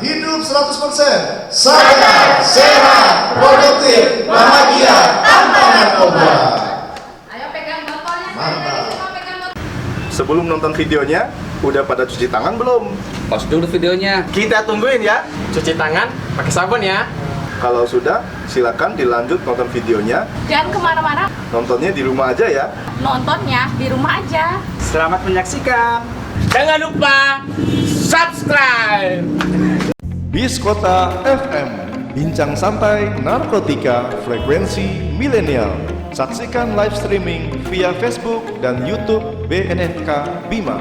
Hidup 100% sadar, sehat, produktif, bahagia tanpa narkoba. Ayo pegang botolnya. Mantap. Pegang botol. Sebelum nonton videonya, udah pada cuci tangan belum? Pause dulu videonya. Kita tungguin ya. Cuci tangan pakai sabun ya. Kalau sudah, silakan dilanjut nonton videonya. Jangan kemana-mana. Nontonnya di rumah aja ya. Nontonnya di rumah aja. Selamat menyaksikan. Jangan lupa subscribe. Bis Kota FM, bincang santai narkotika frekuensi milenial. Saksikan live streaming via Facebook dan YouTube BNNK Bima.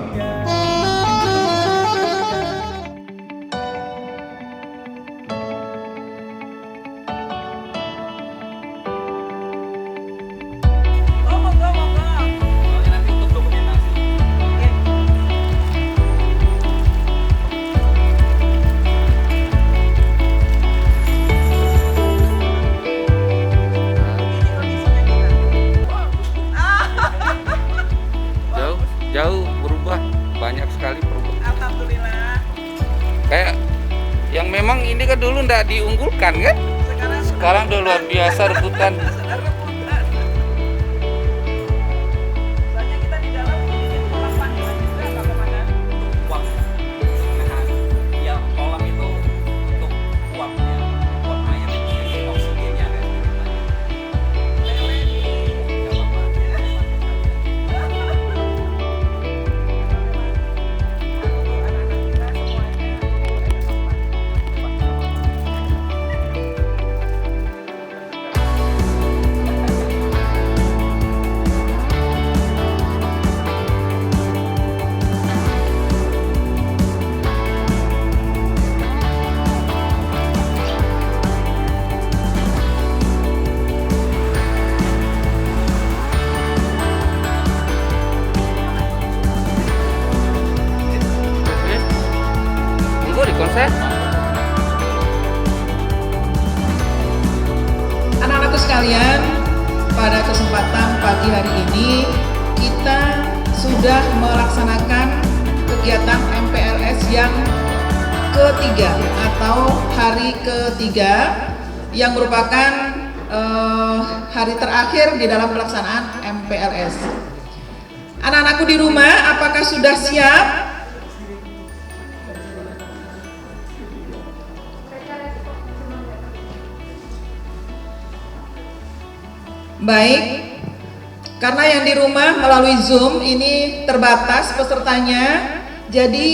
Jauh berubah, banyak sekali perubahan. Alhamdulillah. Kayak yang memang ini kan dulu nggak diunggulkan kan? Sekarang udah luar biasa rebutan. Sudah rebutan. Soalnya kita di dalam bikin kolam panggilan juga apa komandan? Uang ya kolam itu untuk uapnya uap air jadi oksigennya ada Lele nih. nggak apa-apa. Anak-anak kita semuanya Tunggu di konser. Anak-anakku sekalian, pada kesempatan pagi hari ini kita sudah melaksanakan kegiatan MPLS yang ketiga atau hari ketiga yang merupakan hari terakhir di dalam pelaksanaan MPLS. Anak-anakku di rumah, apakah sudah siap? Baik, karena yang di rumah melalui Zoom ini terbatas pesertanya, jadi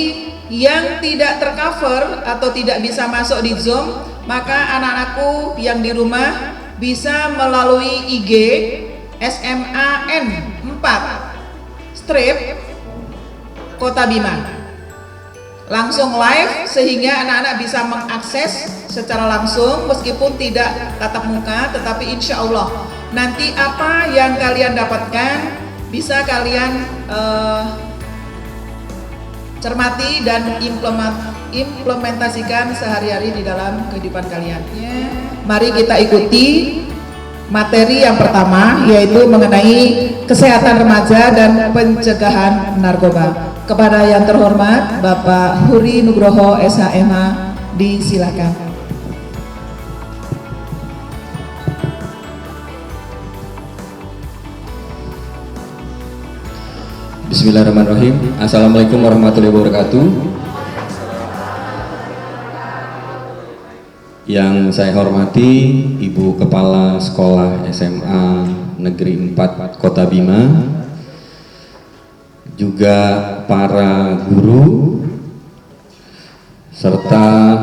yang tidak tercover atau tidak bisa masuk di Zoom, maka anak-anakku yang di rumah bisa melalui IG SMAN 4 strip Kota Bima. Langsung live sehingga anak-anak bisa mengakses secara langsung meskipun tidak tatap muka, tetapi insya Allah nanti apa yang kalian dapatkan bisa kalian cermati dan implementasikan sehari-hari di dalam kehidupan kalian. Mari kita ikuti materi yang pertama, yaitu mengenai kesehatan remaja dan pencegahan narkoba. Kepada yang terhormat Bapak Huri Nugroho SHMH, disilakan. Bismillahirrahmanirrahim. Assalamualaikum warahmatullahi wabarakatuh. Yang saya hormati Ibu Kepala Sekolah SMA Negeri 4 Kota Bima, juga para guru serta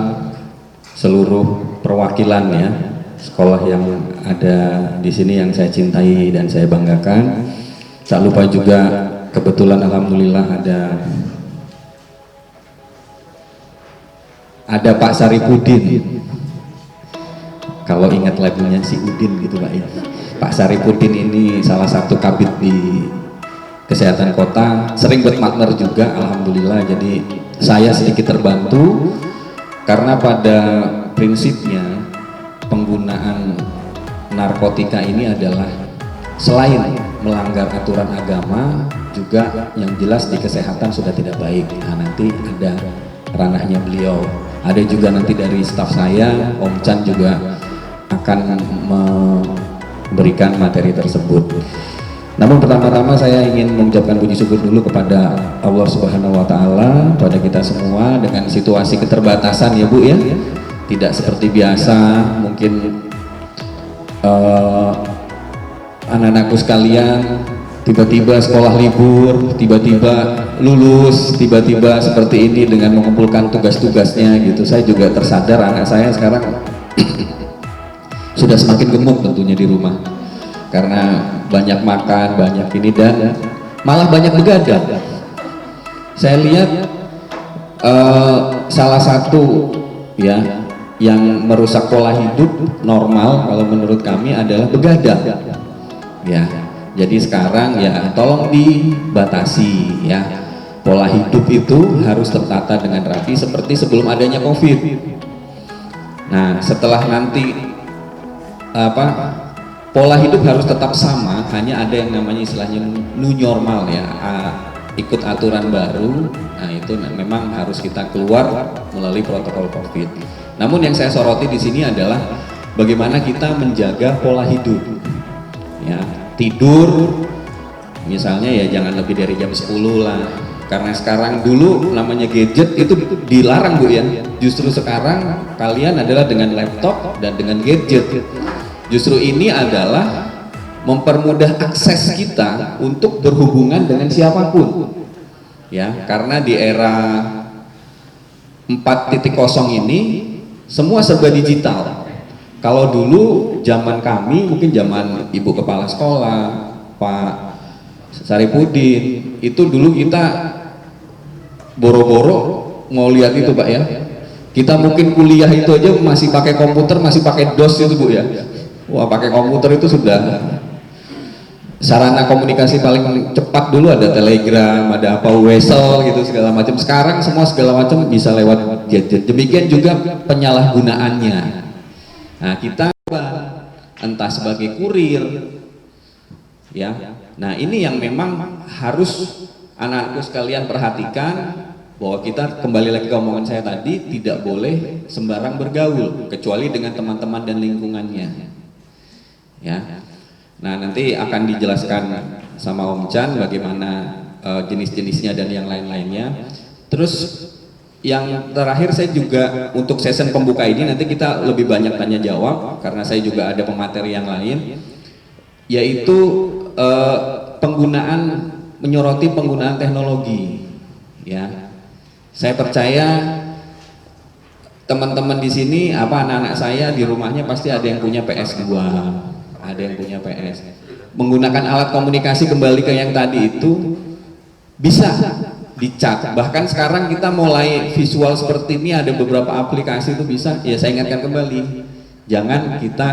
seluruh perwakilan ya sekolah yang ada di sini yang saya cintai dan saya banggakan. Tak lupa juga kebetulan alhamdulillah ada Pak Saripudin. Kalau ingat lagunya si Udin gitu Pak ya. Pak Saripudin ini salah satu kabid di kesehatan kota, sering berpartner juga alhamdulillah. Jadi saya sedikit terbantu karena pada prinsipnya penggunaan narkotika ini adalah selain melanggar aturan agama, juga yang jelas di kesehatan sudah tidak baik. Nah, nanti ada ranahnya beliau. ada juga nanti dari staf saya, Om Chan juga akan memberikan materi tersebut. Namun pertama-tama saya ingin mengucapkan puji syukur dulu kepada Allah Subhanahu wa Ta'ala, pada kita semua dengan situasi keterbatasan ya Bu ya, tidak seperti biasa. Mungkin anak-anakku sekalian tiba-tiba sekolah libur, tiba-tiba lulus, tiba-tiba seperti ini dengan mengumpulkan tugas-tugasnya gitu. Saya juga tersadar anak saya sekarang sudah semakin gemuk tentunya di rumah karena banyak makan, banyak ini dan malah banyak begadang. Saya lihat salah satu ya yang merusak pola hidup normal kalau menurut kami adalah begadang ya. Jadi sekarang ya tolong dibatasi ya, pola hidup itu harus tertata dengan rapi seperti sebelum adanya COVID. Nah setelah nanti pola hidup harus tetap sama, hanya ada yang namanya istilahnya new normal ya, ikut aturan baru. Nah itu memang harus kita keluar melalui protokol COVID. Namun yang saya soroti di sini adalah bagaimana kita menjaga pola hidup ya. Tidur misalnya ya jangan lebih dari jam 10 lah, karena sekarang dulu namanya gadget itu dilarang Bu ya, justru sekarang kalian adalah dengan laptop dan dengan gadget. Justru ini adalah mempermudah akses kita untuk berhubungan dengan siapapun ya, karena di era 4.0 ini semua serba digital. Kalau dulu zaman kami, mungkin zaman Ibu Kepala Sekolah, Pak Saripudin, itu dulu kita boro-boro mau lihat itu Pak ya. Kita mungkin kuliah itu aja masih pakai komputer, masih pakai DOS itu Bu ya. Wah pakai komputer itu sudah sarana komunikasi paling cepat. Dulu ada Telegram, ada apa Wesel gitu segala macam. Sekarang semua segala macam bisa lewat gadget. Demikian juga penyalahgunaannya. Nah kita entah sebagai kurir ya. Nah ini yang memang harus anak-anakku sekalian perhatikan, bahwa kita kembali lagi ke omongan saya tadi, tidak boleh sembarang bergaul kecuali dengan teman-teman dan lingkungannya ya. Nah nanti akan dijelaskan sama Om Chan bagaimana jenis-jenisnya dan yang lain-lainnya. Terus yang terakhir saya juga untuk sesi pembuka ini nanti kita lebih banyak tanya jawab karena saya juga ada pemateri yang lain, yaitu menyoroti penggunaan teknologi ya. Saya percaya teman-teman di sini anak-anak saya di rumahnya pasti ada yang punya PS2, ada yang punya PS. Menggunakan alat komunikasi kembali ke yang tadi itu bisa dicat. Bahkan sekarang kita mulai visual seperti ini, ada beberapa aplikasi itu bisa. Ya saya ingatkan kembali, jangan kita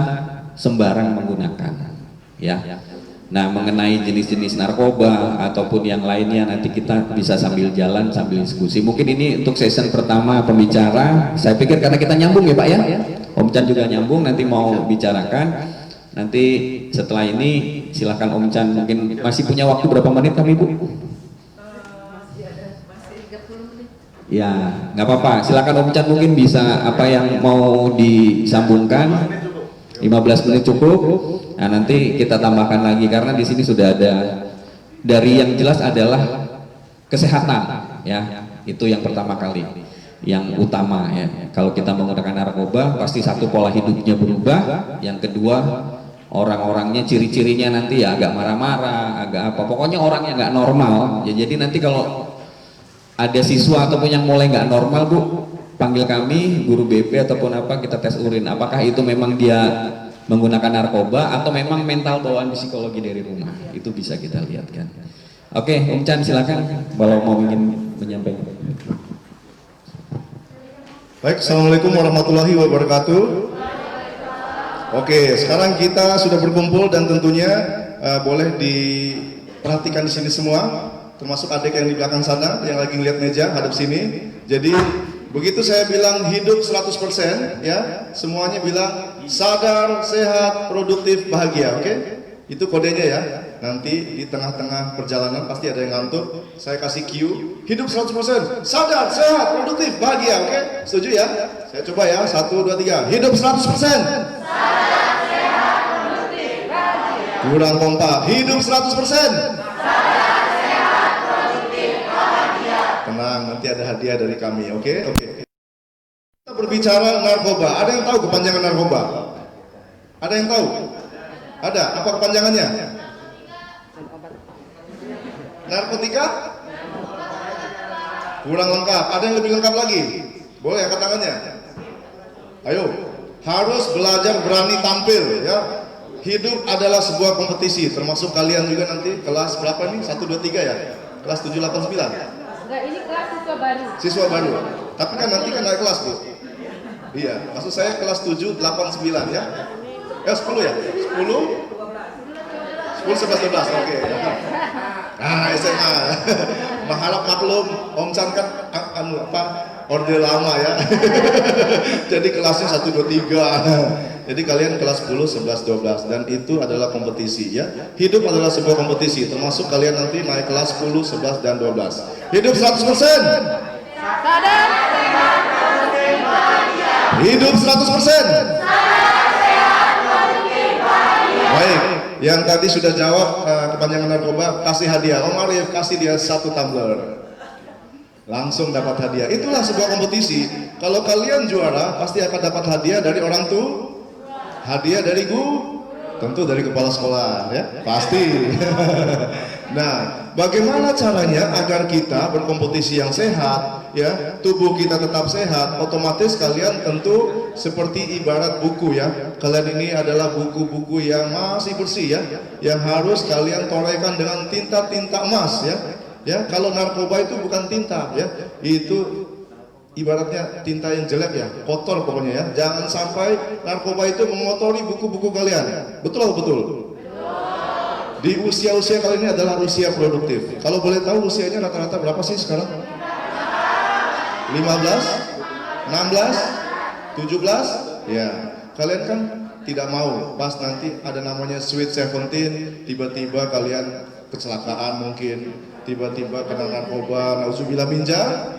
sembarang menggunakan ya. Nah mengenai jenis-jenis narkoba ataupun yang lainnya nanti kita bisa sambil jalan sambil diskusi. Mungkin ini untuk sesi pertama pembicara. Saya pikir karena kita nyambung ya Pak ya, Om Chan juga nyambung nanti mau bicarakan. Nanti setelah ini silakan Om Chan, mungkin masih punya waktu berapa menit kami Bu? Masih 30 menit. Ya nggak apa-apa, silakan Om Chan mungkin bisa apa yang mau disambungkan. 15 menit cukup. Nah nanti kita tambahkan lagi karena di sini sudah ada, dari yang jelas adalah kesehatan ya, itu yang pertama kali, yang utama ya. Kalau kita menggunakan narkoba pasti satu pola hidupnya berubah, yang kedua orang-orangnya ciri-cirinya nanti ya agak marah-marah, agak apa, pokoknya orangnya nggak normal ya. Jadi nanti kalau ada siswa ataupun yang mulai nggak normal Bu, panggil kami guru BP ataupun apa, kita tes urin apakah itu memang dia menggunakan narkoba atau memang mental bawaan psikologi dari rumah, itu bisa kita lihat kan. Oke Om Chan silakan kalau mau ingin menyampaikan. Baik, Assalamualaikum warahmatullahi wabarakatuh. Oke, sekarang kita sudah berkumpul dan tentunya boleh diperhatikan di sini semua, termasuk adik yang di belakang sana yang lagi ngeliat meja hadap sini. Jadi begitu saya bilang hidup 100% ya, semuanya bilang sadar, sehat, produktif, bahagia. Oke? Itu kodenya ya. Nanti di tengah-tengah perjalanan pasti ada yang ngantuk. Saya kasih cue, hidup 100%, sadar, sehat, produktif, bahagia, oke? Setuju ya? Saya coba ya, 1, 2, 3, hidup 100%. Sadar, sehat, produktif, bahagia. Kurang kompak, hidup 100%. Sadar, sehat, produktif, bahagia. Tenang, nanti ada hadiah dari kami, oke? Oke. Kita berbicara narkoba, ada yang tahu kepanjangan narkoba? Ada yang tahu? Ada, apa kepanjangannya? Narkotika? Kurang lengkap. Ada yang lebih lengkap lagi? Boleh angkat tangannya? Ayo, harus belajar berani tampil ya. Hidup adalah sebuah kompetisi, termasuk kalian juga nanti kelas berapa nih? 1, 2, 3 ya? Kelas 7, 8, 9? Enggak, ini kelas siswa baru. Siswa baru. Tapi kan nanti kan naik kelas tuh. Iya, maksud saya kelas 7, 8, 9 ya? 10 ya? 10? 10, 11, 12, oke. Nah, SMA. Mengharap maklum, Om Chan kan orde lama ya. Jadi kelasnya 1, 2, 3. Jadi kalian kelas 10, 11, 12 dan itu adalah kompetisi ya. Hidup adalah sebuah kompetisi, termasuk kalian nanti naik kelas 10, 11 dan 12. Hidup 100%. Sadar, sehat, produktif, bahagia. Hidup 100%. Baik, yang tadi sudah jawab kepanjangan narkoba, kasih hadiah. Om Arif kasih dia 1 tumbler. Langsung dapat hadiah. Itulah sebuah kompetisi. Kalau kalian juara, pasti akan dapat hadiah dari orang tua. Hadiah dari guru. Tentu dari kepala sekolah ya, pasti. Nah, bagaimana caranya agar kita berkompetisi yang sehat ya, tubuh kita tetap sehat? Otomatis kalian tentu seperti ibarat buku ya. Kalian ini adalah buku-buku yang masih bersih ya, yang harus kalian torehkan dengan tinta-tinta emas ya. Ya, kalau narkoba itu bukan tinta ya. Itu ibaratnya tinta yang jelek ya, kotor pokoknya ya. Jangan sampai narkoba itu mengotori buku-buku kalian. Betul atau betul? Di usia-usia kali ini adalah usia produktif. Kalau boleh tahu usianya rata-rata berapa sih sekarang? 15? 16? 17? Ya, kalian kan tidak mau pas nanti ada namanya Sweet 17, tiba-tiba kalian kecelakaan mungkin, tiba-tiba kena narkoba, nauzubillah minja.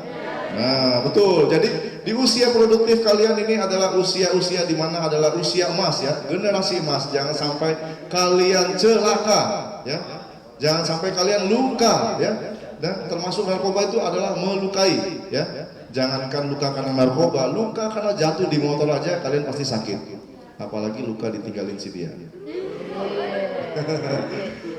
Nah, betul. Jadi di usia produktif kalian ini adalah usia-usia di mana adalah usia emas ya, generasi emas. Jangan sampai kalian celaka ya. Jangan sampai kalian luka ya. Dan termasuk narkoba itu adalah melukai ya. Jangankan luka karena narkoba, luka karena jatuh di motor aja kalian pasti sakit. Apalagi luka ditinggalin si dia.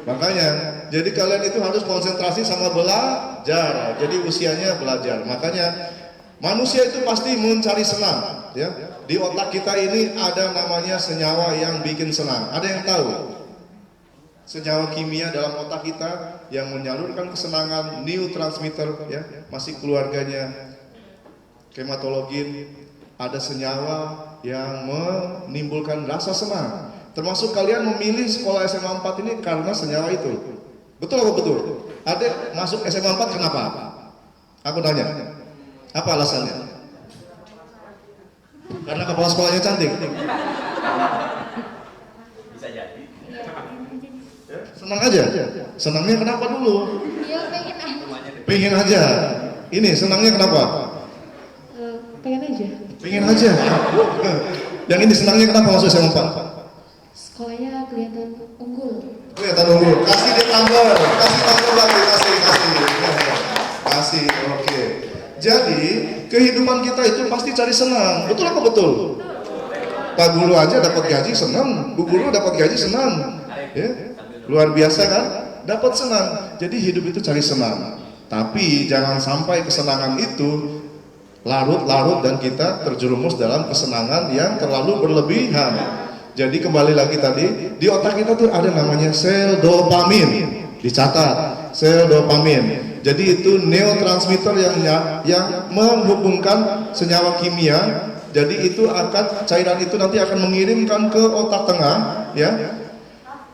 Makanya, jadi kalian itu harus konsentrasi sama belajar. Jadi usianya belajar. Makanya manusia itu pasti mencari senang. Ya, di otak kita ini ada namanya senyawa yang bikin senang. Ada yang tahu? Senyawa kimia dalam otak kita yang menyalurkan kesenangan, neurotransmitter. Ya, masih keluarganya hematologin. Ada senyawa yang menimbulkan rasa senang. Termasuk kalian memilih sekolah SMA 4 ini karena senyawa itu. Betul atau betul? Adek masuk SMA 4 kenapa? Aku tanya. Apa alasannya? Karena kepala sekolahnya cantik. Bisa jadi. Senang aja. Senangnya kenapa dulu? Ya pengen aja. Pengen aja. Ini senangnya kenapa? Pengen aja. Pengen aja. Yang ini senangnya kenapa masuk SMA 4? Sekolahnya kelihatan unggul. Kelihatan unggul. Kasih dia tumbler. Kasih tumbler lagi. Kasih. Oke. Jadi kehidupan kita itu pasti cari senang. Betul apa betul? Pak guru aja dapat gaji senang. Bu guru dapat gaji senang. Ya, luar biasa kan? Dapat senang. Jadi hidup itu cari senang. Tapi jangan sampai kesenangan itu larut-larut dan kita terjerumus dalam kesenangan yang terlalu berlebihan. Jadi kembali lagi tadi, di otak kita tuh ada namanya sel dopamin. Dicatat, sel dopamin. Jadi itu neurotransmitter yang menghubungkan senyawa kimia. Jadi itu cairan itu nanti akan mengirimkan ke otak tengah, ya.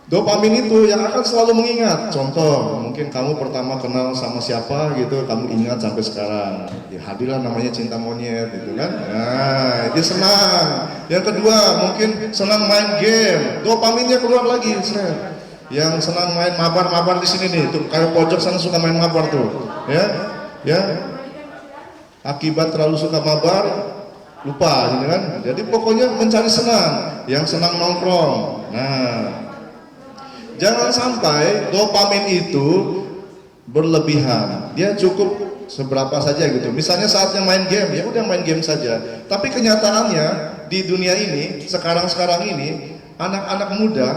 Dopamin itu yang akan selalu mengingat. Contoh, mungkin kamu pertama kenal sama siapa gitu, kamu ingat sampai sekarang. Ya hadirlah namanya cinta monyet gitu kan. Nah, itu senang. Yang kedua, mungkin senang main game. Dopaminnya keluar lagi, Yang senang main mabar-mabar di sini nih, tuh kayak pojok sana suka main mabar tuh, ya. Akibat terlalu suka mabar, lupa, gitu kan? Jadi pokoknya mencari senang, yang senang nongkrong. Nah, jangan sampai dopamin itu berlebihan. Dia cukup seberapa saja gitu. Misalnya saatnya main game, ya udah main game saja. Tapi kenyataannya di dunia ini, sekarang ini, anak-anak muda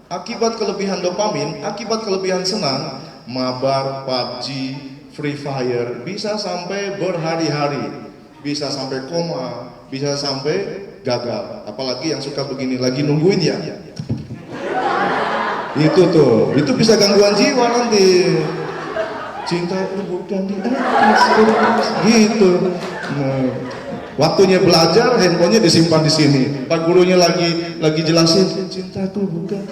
akibat kelebihan dopamin, akibat kelebihan senang, mabar, PUBG, Free Fire, bisa sampai berhari-hari, bisa sampai koma, bisa sampai gagal. Apalagi yang suka begini, lagi nungguin ya. Itu bisa gangguan jiwa nanti. Cintaku bukan di atas gitu. Nah, waktunya belajar, handphonenya disimpan di sini. Pak gurunya lagi jelasin, cintaku bukan.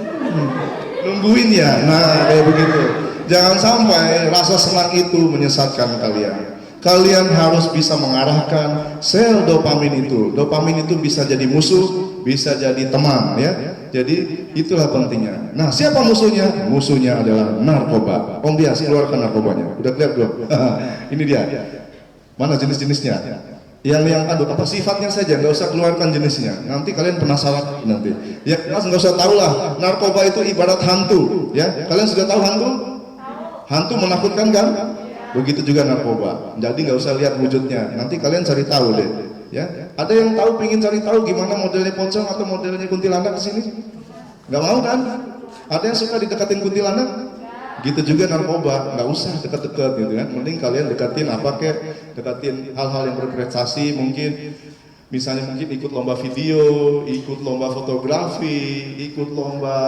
Nungguin ya. Nah, kayak begitu. Jangan sampai rasa senang itu menyesatkan kalian. Kalian harus bisa mengarahkan sel dopamin itu. Dopamin itu bisa jadi musuh, bisa jadi teman, ya. Jadi itulah pentingnya. Nah, siapa musuhnya? Musuhnya adalah narkoba. Om Dias, keluarkan narkobanya. Udah lihat belum? Ini dia. Mana jenis-jenisnya? Yang apa sifatnya saja, nggak usah keluarkan jenisnya. Nanti kalian penasaran nanti. Ya, nggak usah tahu lah. Narkoba itu ibarat hantu, ya. Kalian sudah tahu hantu? Hantu menakutkan kan? Begitu juga narkoba. Jadi nggak usah lihat wujudnya. Nanti kalian cari tahu deh. Ya, ada yang tahu, pengen cari tahu gimana modelnya pocong atau modelnya kuntilanak di sini? Nggak mau kan? Ada yang suka didekatin kuntilanak? Gitu juga narkoba, nggak usah dekat-dekat gitu kan. Mending kalian dekatin apa kek? Dekatin hal-hal yang berprestasi, mungkin misalnya ikut lomba video, ikut lomba fotografi, ikut lomba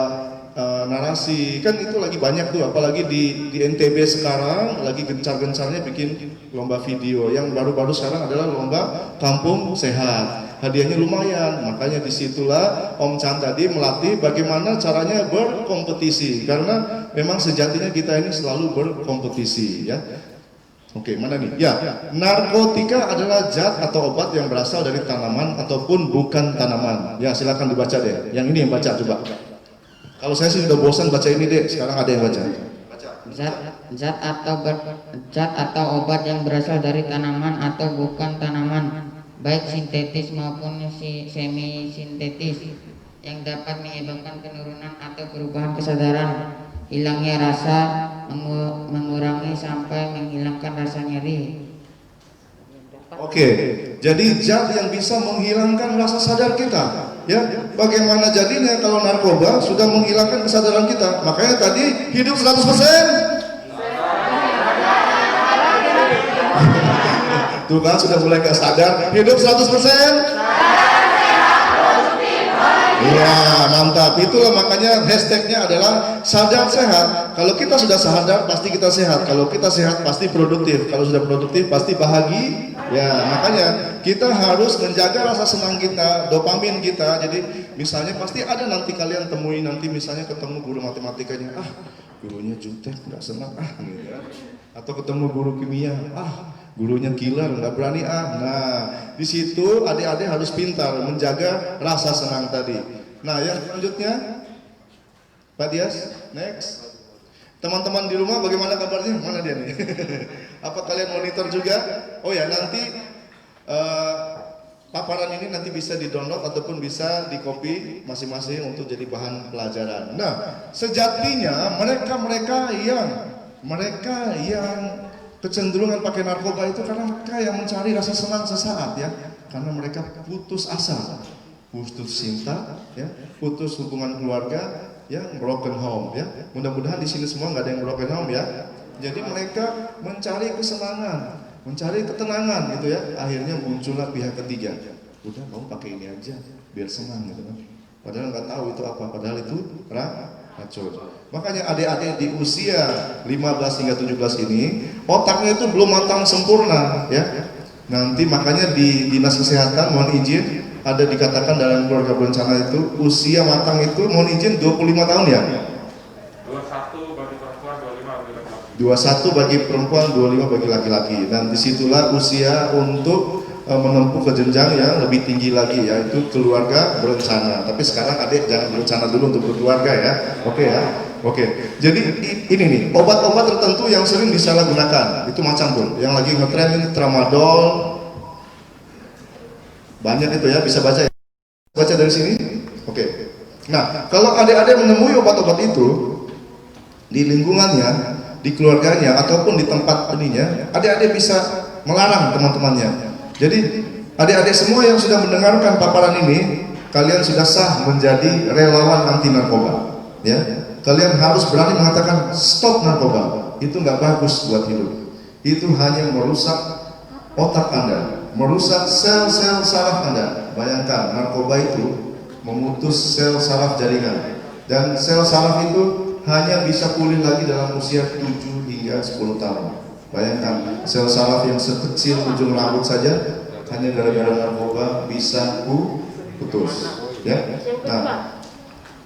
narasi, kan itu lagi banyak tuh, apalagi di NTB sekarang lagi gencar-gencarnya bikin lomba video. Yang baru-baru sekarang adalah lomba kampung sehat, hadiahnya lumayan. Makanya disitulah Om Chan tadi melatih bagaimana caranya berkompetisi, karena memang sejatinya kita ini selalu berkompetisi, ya. Oke, mana nih? Ya, narkotika adalah zat atau obat yang berasal dari tanaman ataupun bukan tanaman. Ya, silakan dibaca deh. Yang ini yang baca coba. Kalau saya sih udah bosan baca ini deh, sekarang ada yang baca. Zat atau obat yang berasal dari tanaman atau bukan tanaman, baik sintetis maupun semi sintetis, yang dapat menyebabkan penurunan atau perubahan kesadaran, hilangnya rasa, mengurangi sampai menghilangkan rasa nyeri. Oke, jadi zat yang bisa menghilangkan rasa sadar kita, ya. Bagaimana jadinya kalau narkoba sudah menghilangkan kesadaran kita? Makanya tadi hidup 100%. Tuh kan sudah mulai gak sadar, hidup 100%. Iya, mantap. Itulah makanya hashtagnya adalah sadar sehat. Kalau kita sudah sadar pasti kita sehat. Kalau kita sehat pasti produktif. Kalau sudah produktif pasti bahagia. Ya, makanya kita harus menjaga rasa senang kita, dopamin kita. Jadi misalnya pasti ada nanti kalian temui nanti misalnya ketemu guru matematikanya, gurunya jutek, nggak senang, gitu kan. Atau ketemu guru kimia, gurunya killer, nggak berani. Nah, di situ adik-adik harus pintar menjaga rasa senang tadi. Nah, yang selanjutnya, Pak Dias, next. Teman-teman di rumah bagaimana kabarnya? Mana dia nih? Apa kalian monitor juga? Oh ya, nanti paparan ini nanti bisa di-download ataupun bisa di-copy masing-masing untuk jadi bahan pelajaran. Nah, sejatinya mereka yang kecenderungan pakai narkoba itu karena mereka yang mencari rasa senang sesaat, ya. Karena mereka putus asa, putus cinta, ya, putus hubungan keluarga, ya, broken home, ya. Mudah-mudahan di sini semua nggak ada yang broken home, ya. Jadi mereka mencari kesenangan, mencari ketenangan, gitu ya. Akhirnya muncullah pihak ketiga. Udah, kamu pakai ini aja, biar senang, gitu kan. Padahal nggak tahu itu apa, padahal itu racun. Makanya adik-adik di usia 15 hingga 17 ini otaknya itu belum matang sempurna, ya. Nanti makanya di Dinas Kesehatan mohon izin ada dikatakan dalam keluarga berencana itu usia matang itu mohon izin 25 tahun, ya. 21 bagi perempuan, 25 bagi laki-laki. 21 bagi perempuan, 25 bagi laki-laki. Dan disitulah usia untuk menempuh ke jenjang yang lebih tinggi lagi, yaitu keluarga berencana. Tapi sekarang adik jangan berencana dulu untuk berkeluarga, ya. Oke, ya. Oke, jadi ini nih obat-obat tertentu yang sering disalahgunakan. Itu macam tuh, yang lagi ngetren ini tramadol, banyak itu ya, bisa baca ya. Baca dari sini. Oke. Nah, kalau adik-adik menemui obat-obat itu di lingkungannya, di keluarganya ataupun di tempat ininya, adik-adik bisa melarang teman-temannya. Jadi adik-adik semua yang sudah mendengarkan paparan ini, kalian sudah sah menjadi relawan anti narkoba. Ya, kalian harus berani mengatakan stop narkoba. Itu nggak bagus buat hidup. Itu hanya merusak otak Anda, merusak sel-sel saraf Anda. Bayangkan narkoba itu memutus sel saraf jaringan, dan sel saraf itu hanya bisa pulih lagi dalam usia 7 hingga 10 tahun. Bayangkan sel saraf yang sekecil ujung rambut saja hanya gara-gara narkoba bisa putus. Ya. Nah,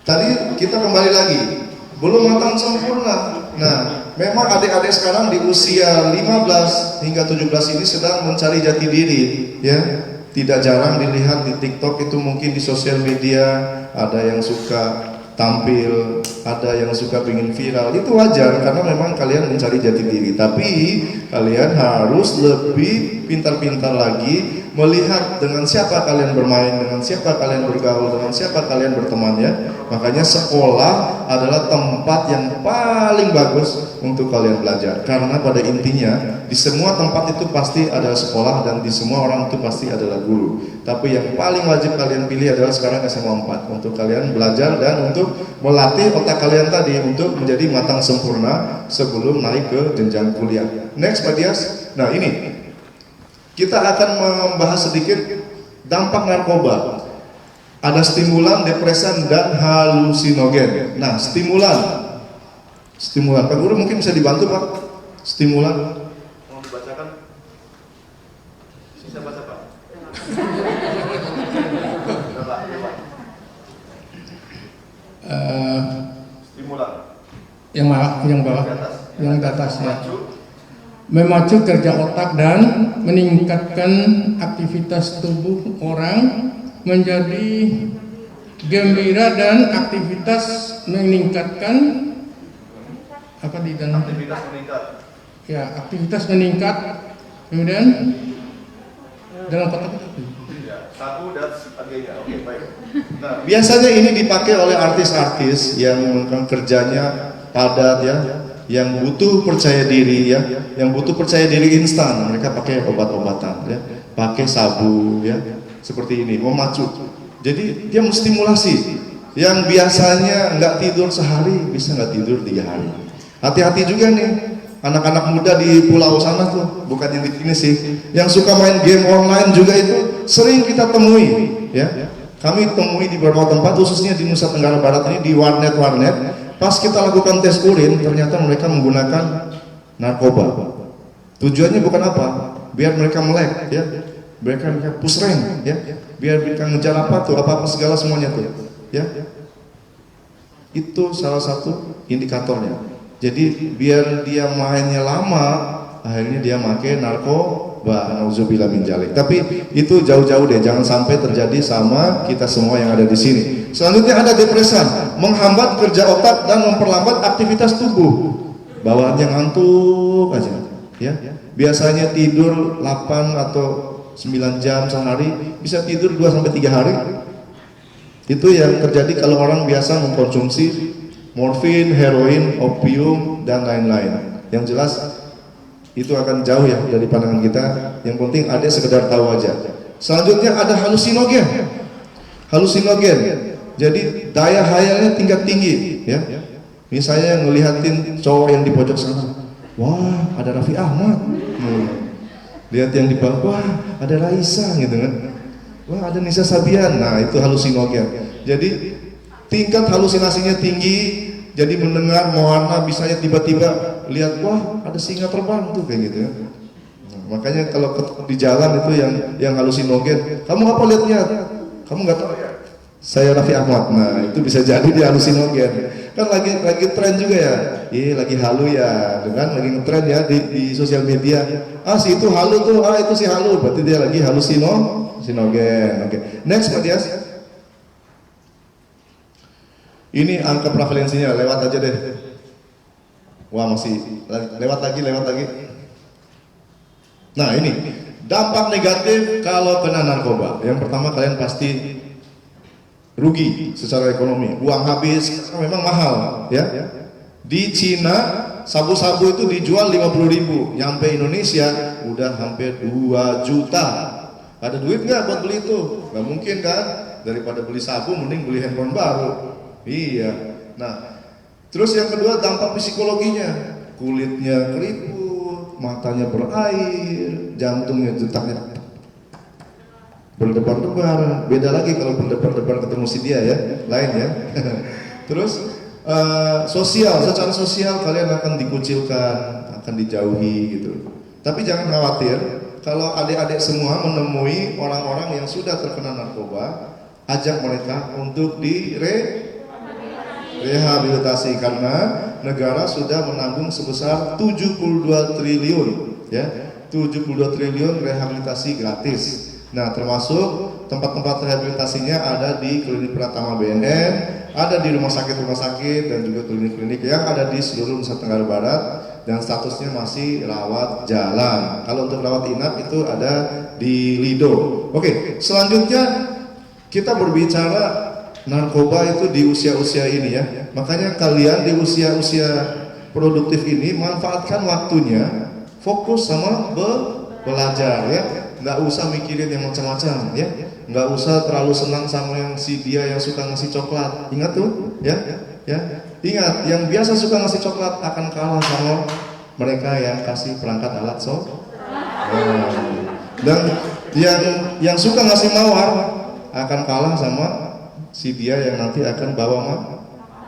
tadi kita kembali lagi, belum matang sempurna. Nah, memang adik-adik sekarang di usia 15 hingga 17 ini sedang mencari jati diri, ya. Tidak jarang dilihat di TikTok itu, mungkin di sosial media ada yang suka tampil, ada yang suka ingin viral. Itu wajar karena memang kalian mencari jati diri. Tapi kalian harus lebih pintar-pintar lagi melihat dengan siapa kalian bermain, dengan siapa kalian bergaul, dengan siapa kalian bertemannya. Makanya sekolah adalah tempat yang paling bagus untuk kalian belajar. Karena pada intinya di semua tempat itu pasti ada sekolah dan di semua orang itu pasti adalah guru. Tapi yang paling wajib kalian pilih adalah sekarang SMA 4 untuk kalian belajar dan untuk melatih otak kalian tadi untuk menjadi matang sempurna sebelum naik ke jenjang kuliah. Next, Pak Dias. Nah, ini kita akan membahas sedikit dampak narkoba. Ada stimulan, depresan, dan halusinogen. Nah, stimulan. Pak Guru mungkin bisa dibantu, Pak. Stimulan. Mau dibacakan? Bisa baca, Pak. Stimulan. Yang bawah, yang di atas ya. Memacu kerja otak dan meningkatkan aktivitas tubuh orang menjadi gembira dan aktivitas meningkatkan apa di dalam Aktivitas meningkat. ya aktivitas meningkat, kemudian dalam kotak Satu dan sebagainya. Oke, baik. Nah, biasanya ini dipakai oleh artis-artis yang kerjanya padat ya, yang butuh percaya diri ya, yang butuh percaya diri instan. Mereka pakai obat-obatan ya, pakai sabu ya, seperti ini memacu. Jadi dia menstimulasi. Yang biasanya nggak tidur sehari bisa nggak tidur 3 hari. Hati-hati juga nih anak-anak muda di pulau sana tuh, bukan yang di sini sih, yang suka main game online juga itu sering kita temui ya. Kami temui di beberapa tempat, khususnya di Nusa Tenggara Barat ini, di warnet-warnet. Pas kita lakukan tes urin, ternyata mereka menggunakan narkoba. Tujuannya bukan apa? Biar mereka melek ya, mereka push rank ya, biar mereka ngejar apa tuh, apa segala semuanya tuh ya. Itu salah satu indikatornya. Jadi biar dia mainnya lama, akhirnya dia pakai narkoba, nauzubillah min dzalik. Tapi itu jauh-jauh deh, jangan sampai terjadi sama kita semua yang ada di sini. Selanjutnya ada depresan, menghambat kerja otak dan memperlambat aktivitas tubuh. Bawaannya ngantuk aja, ya. Biasanya tidur 8 atau 9 jam sehari, bisa tidur 2 sampai 3 hari. Itu yang terjadi kalau orang biasa mengkonsumsi morfin, heroin, opium, dan lain-lain. Yang jelas itu akan jauh ya dari pandangan kita. Yang penting ada sekedar tahu aja. Selanjutnya ada halusinogen. Halusinogen. Jadi daya hayalnya tingkat tinggi ya. Misalnya ngelihatin cowok yang di pojok sana, wah ada Raffi Ahmad. Lihat yang di bawah, wah ada Raisa gitu kan. Wah ada Nisa Sabian. Nah itu halusinogen. Jadi tingkat halusinasinya tinggi, jadi mendengar mewarna, misalnya tiba-tiba lihat wah ada singa terbang tuh kayak gitu ya. Nah, makanya kalau di jalan itu yang halusinogen, kamu apa lihat? Kamu nggak tahu ya? Saya Raffi Ahmad. Nah itu bisa jadi dia halusinogen. Kan lagi tren juga ya. Iya lagi halu ya, dengan lagi ngetren ya di sosial media. Ah si itu halu tuh, ah itu si halu, berarti dia lagi halusinogen. Oke. Next Matias. Ini angka prevalensinya, lewat aja deh. Wah masih, lewat lagi. Nah ini, dampak negatif kalau kena narkoba. Yang pertama kalian pasti rugi secara ekonomi, uang habis, memang mahal ya. Di Cina sabu-sabu itu dijual 50.000, nyampe Indonesia udah hampir 2 juta. Ada duit nggak buat beli itu? Nggak mungkin kan? Daripada beli sabu mending beli handphone baru. Iya. Nah, terus yang kedua dampak psikologinya, kulitnya keriput, matanya berair, jantungnya detaknya berdebar-debar. Beda lagi kalau berdebar-debar ketemu si dia ya, lain ya. Terus sosial, secara sosial kalian akan dikucilkan, akan dijauhi gitu. Tapi jangan khawatir, kalau adik-adik semua menemui orang-orang yang sudah terkena narkoba, ajak mereka untuk direhabilitasi karena negara sudah menanggung sebesar 72 triliun ya, 72 triliun rehabilitasi gratis. Nah, termasuk tempat-tempat rehabilitasinya ada di Klinik Pratama BNN, ada di rumah sakit dan juga klinik-klinik yang ada di seluruh Nusa Tenggara Barat dan statusnya masih rawat jalan. Kalau untuk rawat inap itu ada di Lido. Oke, selanjutnya kita berbicara narkoba itu di usia-usia ini ya. Makanya kalian di usia-usia produktif ini manfaatkan waktunya, fokus sama belajar ya. Nggak usah mikirin yang macam-macam ya, nggak usah terlalu senang sama yang si dia yang suka ngasih coklat. Ingat tuh ya, ingat yang biasa suka ngasih coklat akan kalah sama mereka yang kasih perangkat alat dan yang suka ngasih mawar akan kalah sama si dia yang nanti akan bawa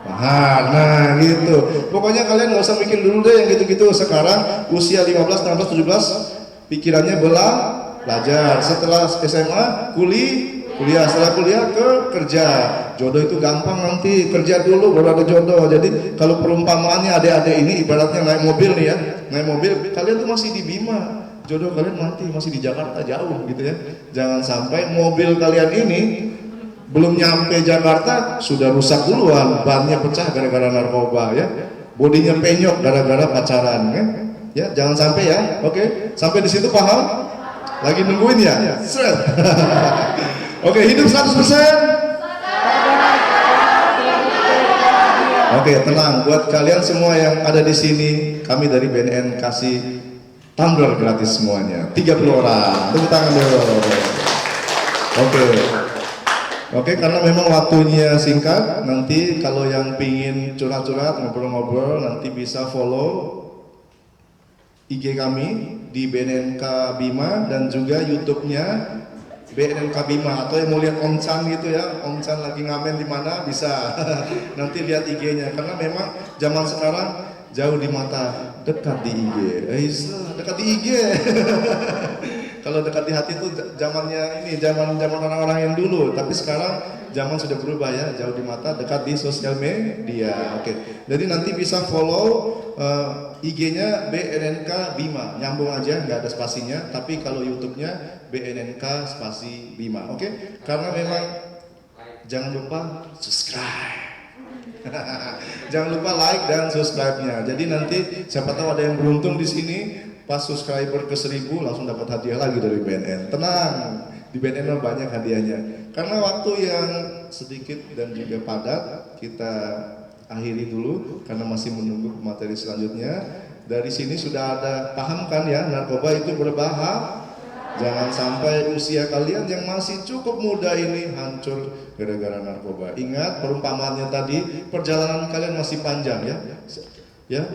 mahar. Nah gitu, pokoknya kalian nggak usah mikir dulu deh yang gitu-gitu. Sekarang usia 15, 16, 17 pikirannya belajar, setelah SMA kuliah, setelah kuliah ke kerja. Jodoh itu gampang, nanti kerja dulu baru ada jodoh. Jadi kalau perumpamaannya adik-adik ini ibaratnya naik mobil nih ya, naik mobil, kalian tuh masih di Bima, jodoh kalian nanti masih di Jakarta jauh gitu ya. Jangan sampai mobil kalian ini belum nyampe Jakarta sudah rusak duluan, bannya pecah gara-gara narkoba ya, bodinya penyok gara-gara pacaran ya. Jangan sampai ya. Oke, sampai di situ paham? Lagi nungguin ya? Oke, hidup 100%. Oke, tenang. Buat kalian semua yang ada di sini, kami dari BNN kasih tumbler gratis semuanya. 30 orang. Tepuk tangan dulu. Oke, karena memang waktunya singkat. Nanti kalau yang pingin curhat-curhat, ngobrol-ngobrol, nanti bisa follow IG kami di BNNK Bima dan juga YouTube-nya BNNK Bima. Atau yang mau lihat Om Chan gitu ya, Om Chan lagi ngamen di mana bisa nanti lihat IG-nya. Karena memang zaman sekarang jauh di mata, dekat di IG. Dekat di IG. Kalau dekat di hati itu zamannya ini, zaman orang-orang yang dulu. Tapi sekarang zaman sudah berubah ya, jauh di mata, dekat di sosial media. Oke. Jadi nanti bisa follow IG-nya BNNK Bima, nyambung aja, nggak ada spasinya. Tapi kalau YouTube-nya BNNK spasi Bima. Oke? Karena memang jangan lupa subscribe. Jangan lupa like dan subscribe-nya. Jadi nanti siapa tahu ada yang beruntung di sini. Pas subscriber ke 1000 langsung dapat hadiah lagi dari BNN. Tenang, di BNN banyak hadiahnya. Karena waktu yang sedikit dan juga padat, kita akhiri dulu karena masih menunggu materi selanjutnya. Dari sini sudah ada paham kan ya, narkoba itu berbahaya. Jangan sampai usia kalian yang masih cukup muda ini hancur gara-gara narkoba. Ingat perumpamaannya tadi, perjalanan kalian masih panjang ya. Ya.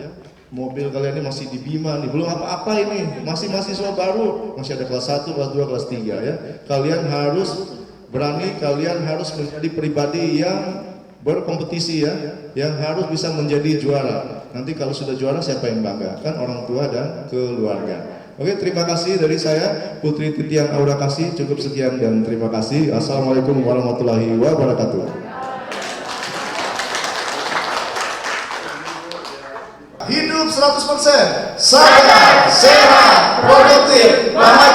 Mobil kalian ini masih di Bima nih, belum apa-apa ini, masih mahasiswa baru, masih ada kelas 1, kelas 2, kelas 3 ya. Kalian harus berani, kalian harus menjadi pribadi yang berkompetisi ya, yang harus bisa menjadi juara. Nanti kalau sudah juara siapa yang bangga? Kan orang tua dan keluarga. Oke, terima kasih dari saya, Putri Titian Aura Kasih. Cukup sekian dan terima kasih. Assalamualaikum warahmatullahi wabarakatuh. Hidup 100%, sadar, sehat, produktif, bahagia.